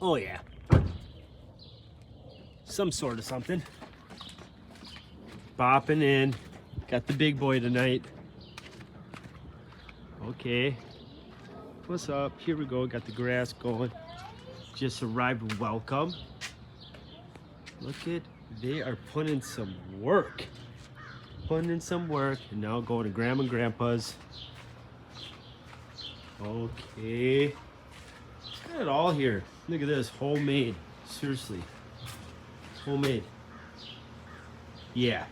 Oh yeah. Some sort of something. Bopping in. Got the big boy tonight. Okay. What's up? Here we go. Got the grass going. Just arrived. Welcome. Look at, they are putting in some work. Putting in some work. And now going to Grandma and Grandpa's. Okay. Got it all here. Look at this. Homemade. Seriously. Homemade. Yeah.